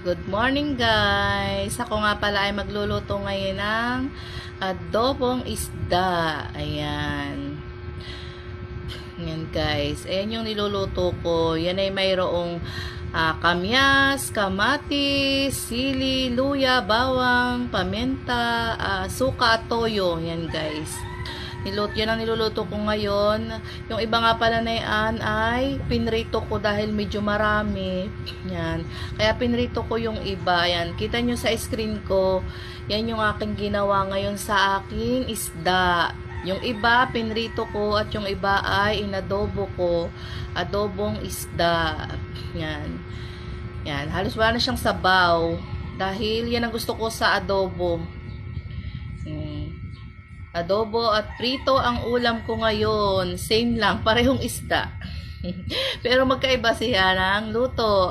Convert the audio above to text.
Good morning guys! Ako nga pala ay magluluto ngayon ng adobong isda. Ayan. Ayan guys. Ayan yung niluluto ko. Yan ay mayroong kamyas, kamatis, sili, luya, bawang, paminta, suka at toyo. Ayan guys. Yan ang niluluto ko ngayon. Yung iba nga pala na yan ay pinrito ko dahil medyo marami. Yan. Kaya pinrito ko yung iba. Yan. Kita nyo sa screen ko. Yan yung aking ginawa ngayon sa aking isda. Yung iba pinrito ko at yung iba ay inadobo ko. Adobong isda. Yan. Yan. Halos wala na siyang sabaw. Dahil yan ang gusto ko sa adobo. Adobo at prito ang ulam ko ngayon. Same lang, parehong isda. Pero magkaiba siya ng luto.